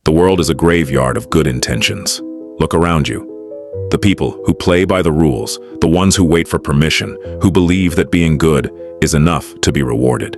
The world is a graveyard of good intentions. Look around you. The people who play by the rules, the ones who wait for permission, who believe that being good is enough to be rewarded.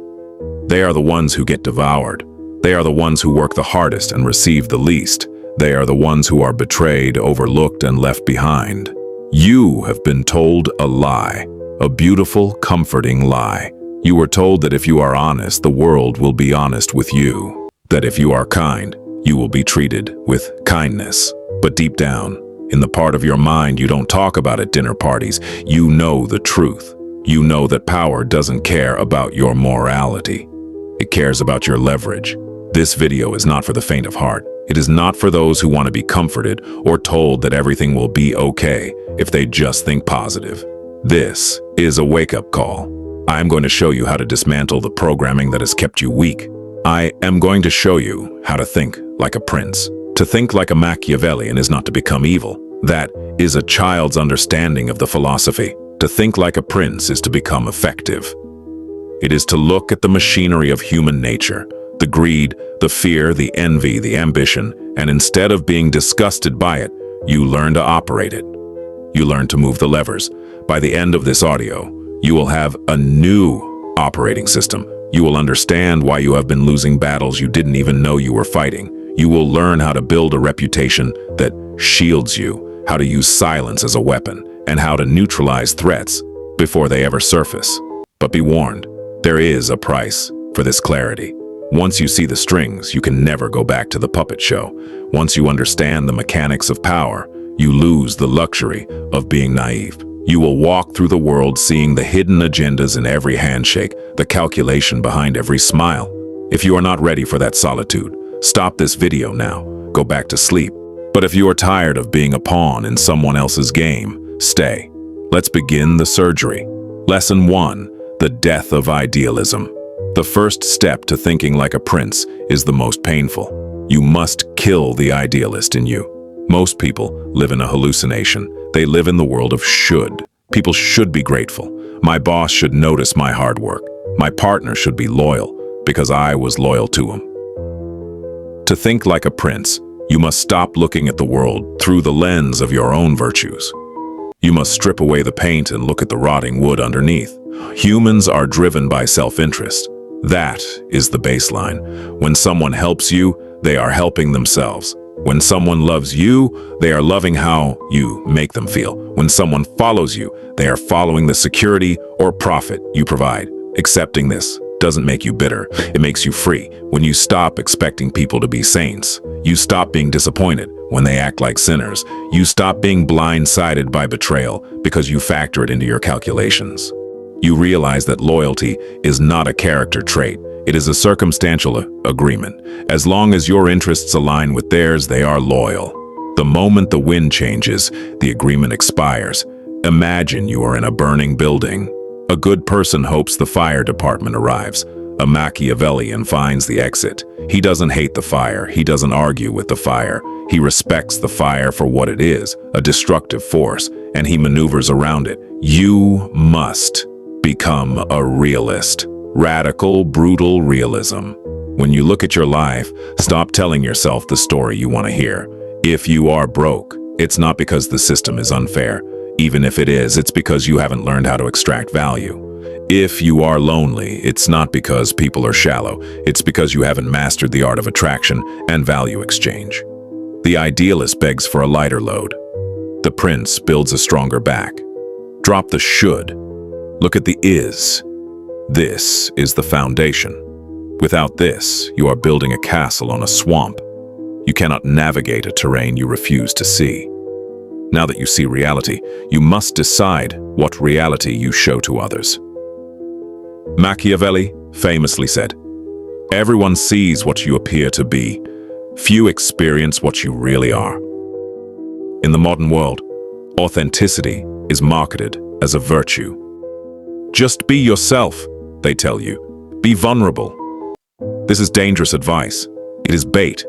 They are the ones who get devoured. They are the ones who work the hardest and receive the least. They are the ones who are betrayed, overlooked, and left behind. You have been told a lie, a beautiful, comforting lie. You were told that if you are honest, the world will be honest with you. That if you are kind, you will be treated with kindness. But deep down, in the part of your mind you don't talk about at dinner parties, you know the truth. You know that power doesn't care about your morality. It cares about your leverage. This video is not for the faint of heart. It is not for those who want to be comforted or told that everything will be okay if they just think positive. This is a wake-up call. I am going to show you how to dismantle the programming that has kept you weak. I am going to show you how to think like a prince. To think like a Machiavellian is not to become evil. That is a child's understanding of the philosophy. To think like a prince is to become effective. It is to look at the machinery of human nature, the greed, the fear, the envy, the ambition, and instead of being disgusted by it, you learn to operate it. You learn to move the levers. By the end of this audio, you will have a new operating system. You will understand why you have been losing battles you didn't even know you were fighting. You will learn how to build a reputation that shields you, how to use silence as a weapon, and how to neutralize threats before they ever surface. But be warned, there is a price for this clarity. Once you see the strings, you can never go back to the puppet show. Once you understand the mechanics of power, you lose the luxury of being naive. You will walk through the world seeing the hidden agendas in every handshake, the calculation behind every smile. If you are not ready for that solitude, stop this video now. Go back to sleep. But if you are tired of being a pawn in someone else's game, stay. Let's begin the surgery. Lesson 1. The death of idealism. The first step to thinking like a prince is the most painful. You must kill the idealist in you. Most people live in a hallucination. They live in the world of should. People should be grateful. My boss should notice my hard work. My partner should be loyal because I was loyal to him. To think like a prince, you must stop looking at the world through the lens of your own virtues. You must strip away the paint and look at the rotting wood underneath. Humans are driven by self-interest. That is the baseline. When someone helps you, they are helping themselves. When someone loves you, they are loving how you make them feel. When someone follows you, they are following the security or profit you provide. Accepting this doesn't make you bitter. It makes you free. When you stop expecting people to be saints, you stop being disappointed when they act like sinners. You stop being blindsided by betrayal because you factor it into your calculations. You realize that loyalty is not a character trait. It is a circumstantial agreement. As long as your interests align with theirs, they are loyal. The moment the wind changes, the agreement expires. Imagine you are in a burning building. A good person hopes the fire department arrives. A Machiavellian finds the exit. He doesn't hate the fire. He doesn't argue with the fire. He respects the fire for what it is, a destructive force, and he maneuvers around it. You must become a realist. Radical, brutal realism. When you look at your life, stop telling yourself the story you want to hear. If you are broke, it's not because the system is unfair. Even if it is, it's because you haven't learned how to extract value. If you are lonely, it's not because people are shallow. It's because you haven't mastered the art of attraction and value exchange. The idealist begs for a lighter load. The prince builds a stronger back. Drop the should. Look at the is. This is the foundation. Without this, you are building a castle on a swamp. You cannot navigate a terrain you refuse to see. Now that you see reality, you must decide what reality you show to others. Machiavelli famously said, "Everyone sees what you appear to be. Few experience what you really are." In the modern world, authenticity is marketed as a virtue. Just be yourself, they tell you. Be vulnerable. This is dangerous advice. It is bait.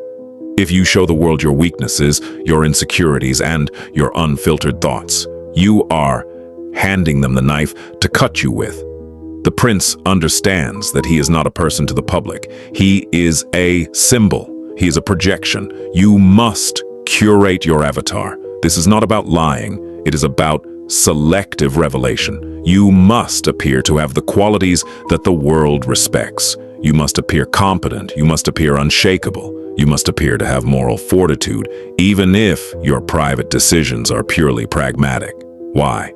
If you show the world your weaknesses, your insecurities, and your unfiltered thoughts, you are handing them the knife to cut you with. The prince understands that he is not a person to the public. He is a symbol. He is a projection. You must curate your avatar. This is not about lying. It is about selective revelation. You must appear to have the qualities that the world respects. You must appear competent. You must appear unshakable. You must appear to have moral fortitude, even if your private decisions are purely pragmatic. Why?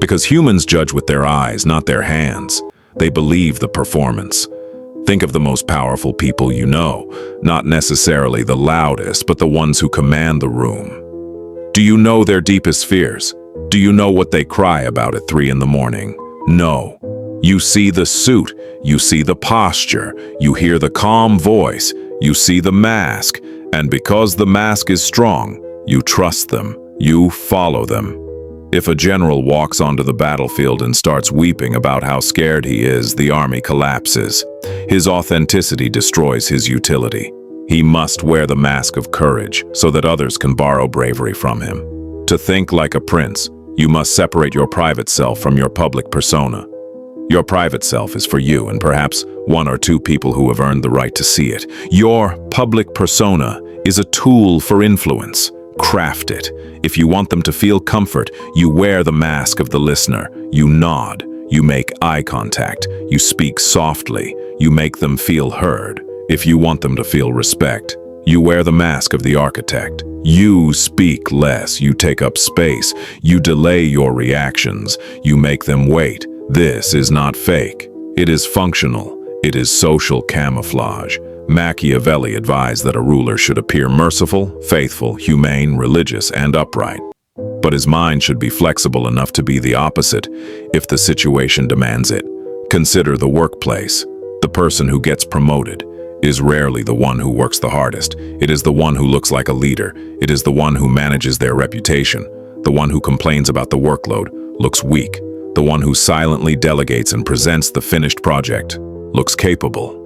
Because humans judge with their eyes, not their hands. They believe the performance. Think of the most powerful people you know, not necessarily the loudest, but the ones who command the room. Do you know their deepest fears? Do you know what they cry about at 3 a.m? No. You see the suit, you see the posture, you hear the calm voice, you see the mask, and because the mask is strong, you trust them, you follow them. If a general walks onto the battlefield and starts weeping about how scared he is, the army collapses. His authenticity destroys his utility. He must wear the mask of courage so that others can borrow bravery from him. To think like a prince, you must separate your private self from your public persona. Your private self is for you and perhaps 1 or 2 people who have earned the right to see it. Your public persona is a tool for influence. Craft it. If you want them to feel comfort, you wear the mask of the listener. You nod. You make eye contact. You speak softly. You make them feel heard. If you want them to feel respect, you wear the mask of the architect. You speak less. You take up space. You delay your reactions. You make them wait. This is not fake. It is functional. It is social camouflage. Machiavelli advised that a ruler should appear merciful, faithful, humane, religious, and upright. But his mind should be flexible enough to be the opposite if the situation demands it. Consider the workplace. The person who gets promoted is rarely the one who works the hardest. It is the one who looks like a leader. It is the one who manages their reputation. The one who complains about the workload looks weak. The one who silently delegates and presents the finished project looks capable.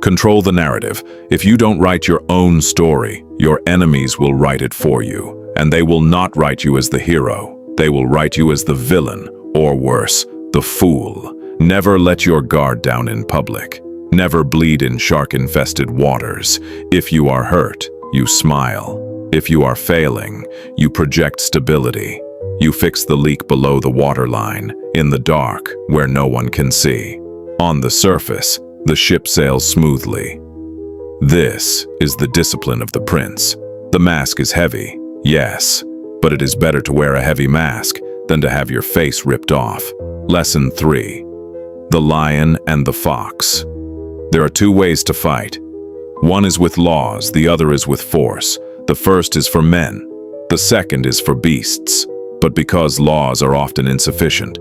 Control the narrative. If you don't write your own story, your enemies will write it for you. And they will not write you as the hero. They will write you as the villain, or worse, the fool. Never let your guard down in public. Never bleed in shark-infested waters. If you are hurt, you smile. If you are failing, you project stability. You fix the leak below the waterline, in the dark, where no one can see. On the surface, the ship sails smoothly. This is the discipline of the prince. The mask is heavy, yes, but it is better to wear a heavy mask than to have your face ripped off. Lesson 3. The lion and the fox. There are 2 ways to fight. One is with laws, the other is with force. The first is for men, the second is for beasts. But because laws are often insufficient,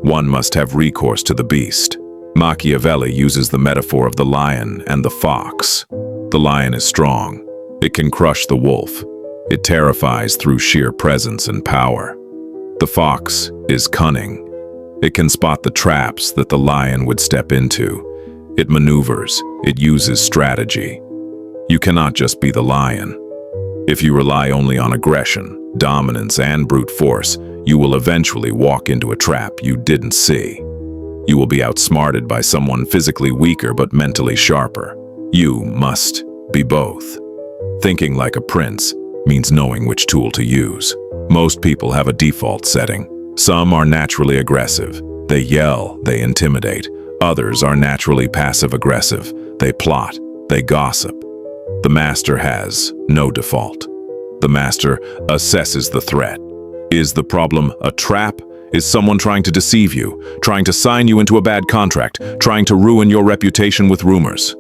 one must have recourse to the beast. Machiavelli uses the metaphor of the lion and the fox. The lion is strong. It can crush the wolf. It terrifies through sheer presence and power. The fox is cunning. It can spot the traps that the lion would step into. It maneuvers. It uses strategy. You cannot just be the lion. If you rely only on aggression, dominance, and brute force, you will eventually walk into a trap you didn't see. You will be outsmarted by someone physically weaker but mentally sharper. You must be both. Thinking like a prince means knowing which tool to use. Most people have a default setting. Some are naturally aggressive. They yell, they intimidate. Others are naturally passive-aggressive. They plot, they gossip. The master has no default. The master assesses the threat. Is the problem a trap? Is someone trying to deceive you, trying to sign you into a bad contract, trying to ruin your reputation with rumors?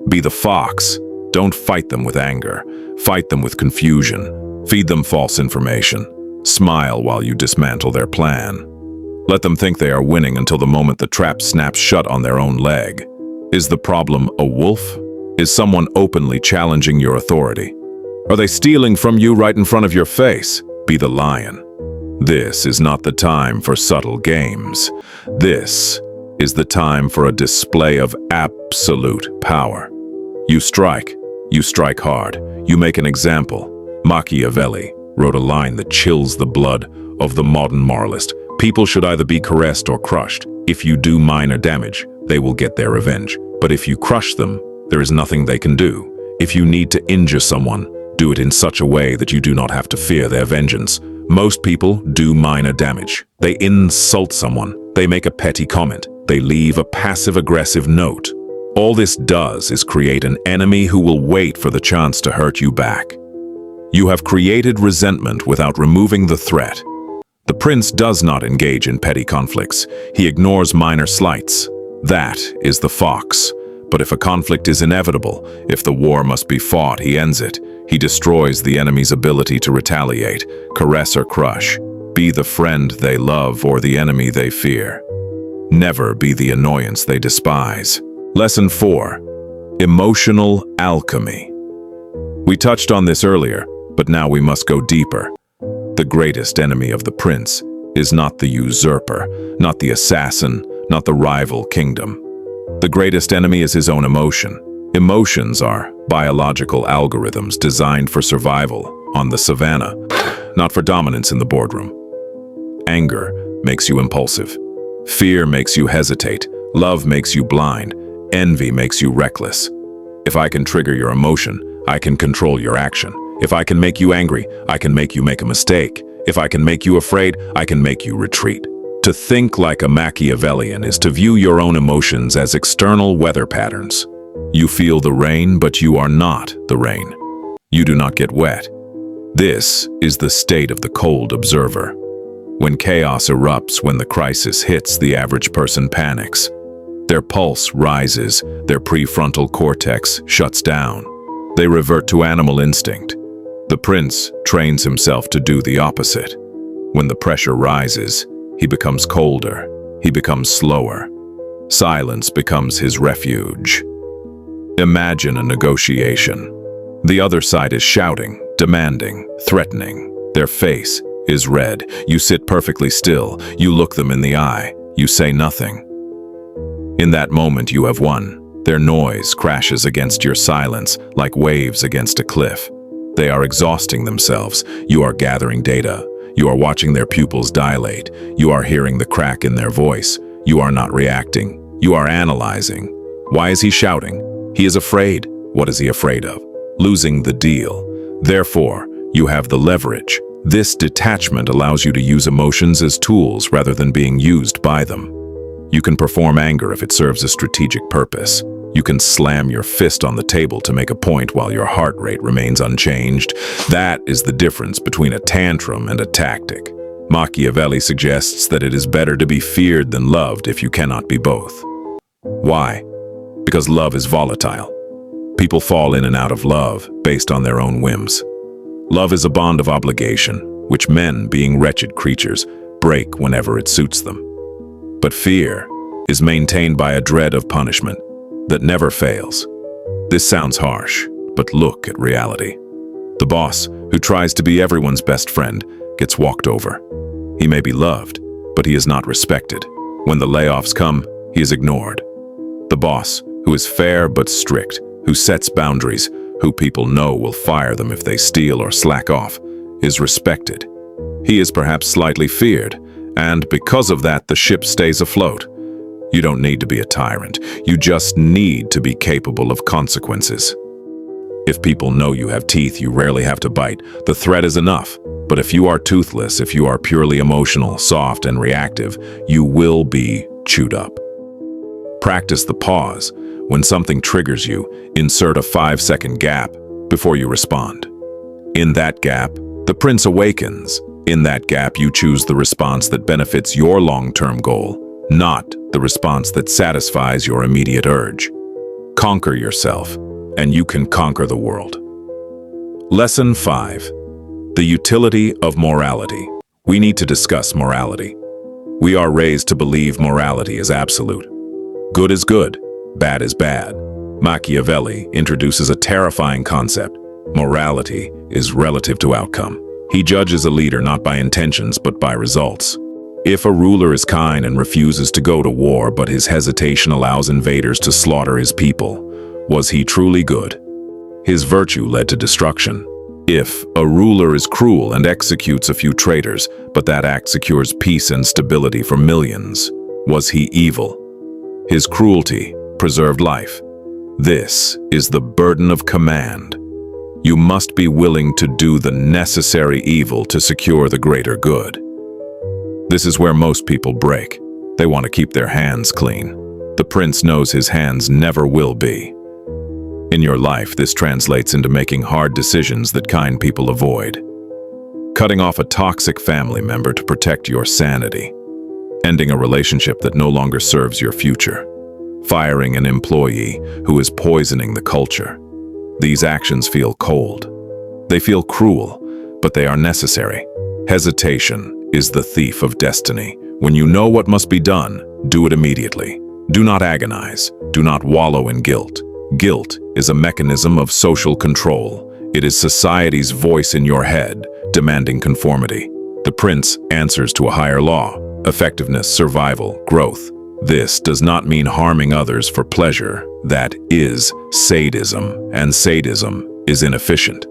Be the fox. Don't fight them with anger. Fight them with confusion. Feed them false information. Smile while you dismantle their plan. Let them think they are winning until the moment the trap snaps shut on their own leg. Is the problem a wolf? Is someone openly challenging your authority? Are they stealing from you right in front of your face? Be the lion. This is not the time for subtle games. This is the time for a display of absolute power. You strike hard, you make an example. Machiavelli wrote a line that chills the blood of the modern moralist. People should either be caressed or crushed. If you do minor damage, they will get their revenge. But if you crush them, there is nothing they can do. If you need to injure someone, do it in such a way that you do not have to fear their vengeance. Most people do minor damage. They insult someone. They make a petty comment. They leave a passive-aggressive note. All this does is create an enemy who will wait for the chance to hurt you back. You have created resentment without removing the threat. The prince does not engage in petty conflicts. He ignores minor slights. That is the fox. But if a conflict is inevitable, if the war must be fought, he ends it. He destroys the enemy's ability to retaliate, caress or crush. Be the friend they love or the enemy they fear. Never be the annoyance they despise. Lesson 4. Emotional alchemy. We touched on this earlier, but now we must go deeper. The greatest enemy of the prince is not the usurper, not the assassin, not the rival kingdom. The greatest enemy is his own emotion. Emotions are biological algorithms designed for survival on the savannah, not for dominance in the boardroom. Anger makes you impulsive. Fear makes you hesitate. Love makes you blind. Envy makes you reckless. If I can trigger your emotion, I can control your action. If I can make you angry, I can make you make a mistake. If I can make you afraid, I can make you retreat. To think like a Machiavellian is to view your own emotions as external weather patterns. You feel the rain, but you are not the rain. You do not get wet. This is the state of the cold observer. When chaos erupts, when the crisis hits, the average person panics. Their pulse rises, their prefrontal cortex shuts down. They revert to animal instinct. The prince trains himself to do the opposite. When the pressure rises, he becomes colder, he becomes slower. Silence becomes his refuge. Imagine a negotiation. The other side is shouting, demanding, threatening. Their face is red. You sit perfectly still. You look them in the eye. You say nothing. In that moment you have won. Their noise crashes against your silence like waves against a cliff. They are exhausting themselves. You are gathering data. You are watching their pupils dilate. You are hearing the crack in their voice. You are not reacting. You are analyzing. Why is he shouting? He is afraid. What is he afraid of? Losing the deal. Therefore, you have the leverage. This detachment allows you to use emotions as tools rather than being used by them. You can perform anger if it serves a strategic purpose. You can slam your fist on the table to make a point while your heart rate remains unchanged. That is the difference between a tantrum and a tactic. Machiavelli suggests that it is better to be feared than loved if you cannot be both. Why? Because love is volatile. People fall in and out of love based on their own whims. Love is a bond of obligation, which men, being wretched creatures, break whenever it suits them. But fear is maintained by a dread of punishment that never fails. This sounds harsh, but look at reality. The boss, who tries to be everyone's best friend, gets walked over. He may be loved, but he is not respected. When the layoffs come, he is ignored. The boss, who is fair but strict, who sets boundaries, who people know will fire them if they steal or slack off, is respected. He is perhaps slightly feared, and because of that, the ship stays afloat. You don't need to be a tyrant. You just need to be capable of consequences. If people know you have teeth, you rarely have to bite. The threat is enough. But if you are toothless, if you are purely emotional, soft, and reactive, you will be chewed up. Practice the pause. When something triggers you, insert a 5-second gap before you respond. In that gap, the prince awakens. In that gap, you choose the response that benefits your long-term goal, not the response that satisfies your immediate urge. Conquer yourself, and you can conquer the world. Lesson 5. The utility of morality. We need to discuss morality. We are raised to believe morality is absolute. Good is good, bad is bad. Machiavelli introduces a terrifying concept. Morality is relative to outcome. He judges a leader not by intentions but by results. If a ruler is kind and refuses to go to war but his hesitation allows invaders to slaughter his people, was he truly good? His virtue led to destruction. If a ruler is cruel and executes a few traitors, but that act secures peace and stability for millions, was he evil? His cruelty preserved life. This is the burden of command. You must be willing to do the necessary evil to secure the greater good. This is where most people break. They want to keep their hands clean. The prince knows his hands never will be. In your life, this translates into making hard decisions that kind people avoid. Cutting off a toxic family member to protect your sanity. Ending a relationship that no longer serves your future. Firing an employee who is poisoning the culture. These actions feel cold. They feel cruel, but they are necessary. Hesitation is the thief of destiny. When you know what must be done, do it immediately. Do not agonize. Do not wallow in guilt. Guilt is a mechanism of social control. It is society's voice in your head, demanding conformity. The prince answers to a higher law: effectiveness, survival, growth. This does not mean harming others for pleasure. That is sadism, and sadism is inefficient.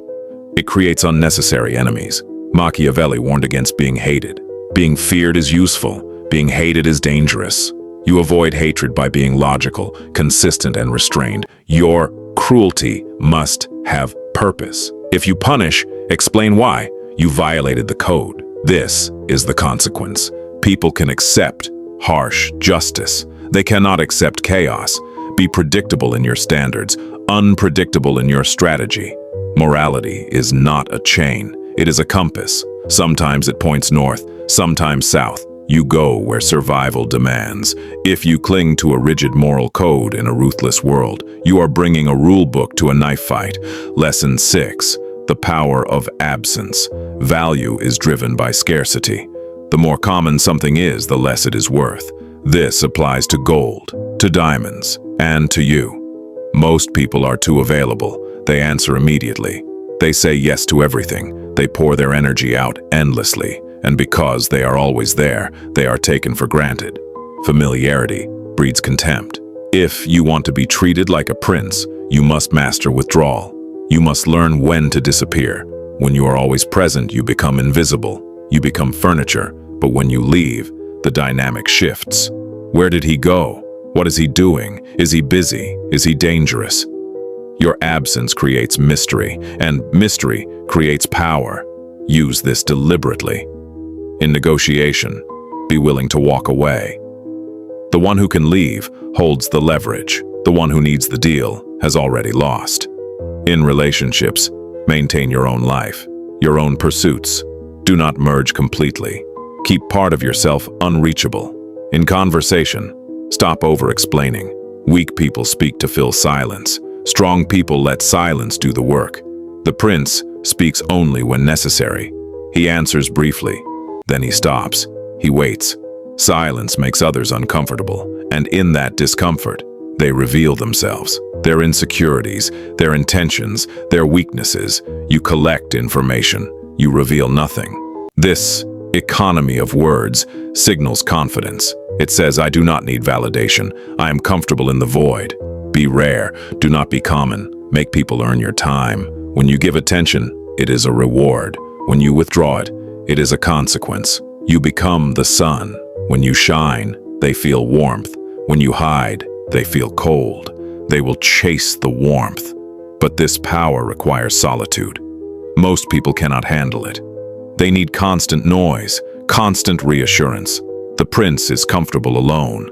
It creates unnecessary enemies. Machiavelli warned against being hated. Being feared is useful. Being hated is dangerous. You avoid hatred by being logical, consistent, and restrained. Your cruelty must have purpose. If you punish, explain why. You violated the code. This is the consequence. People can accept harsh justice. They cannot accept chaos. Be predictable in your standards, unpredictable in your strategy. Morality is not a chain. It is a compass. Sometimes it points north, sometimes south. You go where survival demands. If you cling to a rigid moral code in a ruthless world, you are bringing a rule book to a knife fight. Lesson 6. The power of absence. Value is driven by scarcity. The more common something is, the less it is worth. This applies to gold, to diamonds, and to you. Most people are too available. They answer immediately. They say yes to everything. They pour their energy out endlessly. And because they are always there, they are taken for granted. Familiarity breeds contempt. If you want to be treated like a prince, you must master withdrawal. You must learn when to disappear. When you are always present, you become invisible. You become furniture. But when you leave, the dynamic shifts. Where did he go? What is he doing? Is he busy? Is he dangerous? Your absence creates mystery, and mystery creates power. Use this deliberately. In negotiation, be willing to walk away. The one who can leave holds the leverage. The one who needs the deal has already lost. In relationships, maintain your own life, your own pursuits. Do not merge completely. Keep part of yourself unreachable. In conversation, stop over-explaining. Weak people speak to fill silence. Strong people let silence do the work. The prince speaks only when necessary. He answers briefly. Then he stops. He waits. Silence makes others uncomfortable, and in that discomfort, they reveal themselves, their insecurities, their intentions, their weaknesses. You collect information. You reveal nothing. This economy of words signals confidence. It says, I do not need validation. I am comfortable in the void. Be rare. Do not be common. Make people earn your time. When you give attention, it is a reward. When you withdraw it, it is a consequence. You become the sun. When you shine, they feel warmth. When you hide, they feel cold. They will chase the warmth. But this power requires solitude. Most people cannot handle it. They need constant noise, constant reassurance. The prince is comfortable alone.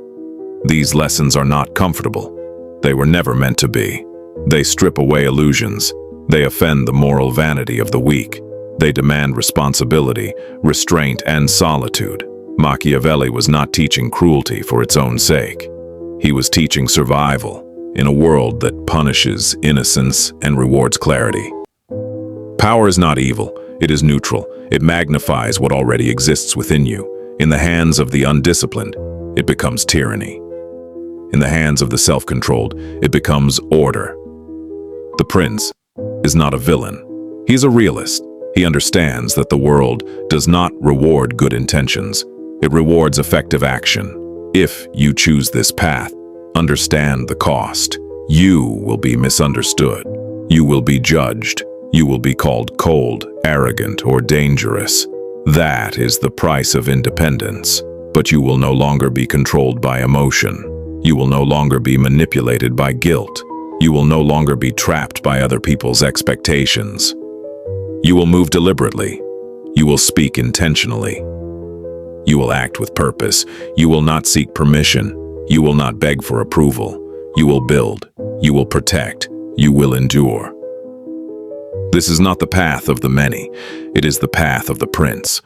These lessons are not comfortable. They were never meant to be. They strip away illusions. They offend the moral vanity of the weak. They demand responsibility, restraint, and solitude. Machiavelli was not teaching cruelty for its own sake. He was teaching survival in a world that punishes innocence and rewards clarity. Power is not evil. It is neutral. It magnifies what already exists within you. In the hands of the undisciplined, it becomes tyranny. In the hands of the self-controlled, it becomes order. The prince is not a villain. He's a realist. He understands that the world does not reward good intentions. It rewards effective action. If you choose this path, understand the cost. You will be misunderstood. You will be judged. You will be called cold, arrogant, or dangerous. That is the price of independence. But you will no longer be controlled by emotion. You will no longer be manipulated by guilt. You will no longer be trapped by other people's expectations. You will move deliberately. You will speak intentionally. You will act with purpose. You will not seek permission. You will not beg for approval. You will build. You will protect. You will endure. This is not the path of the many. It is the path of the prince.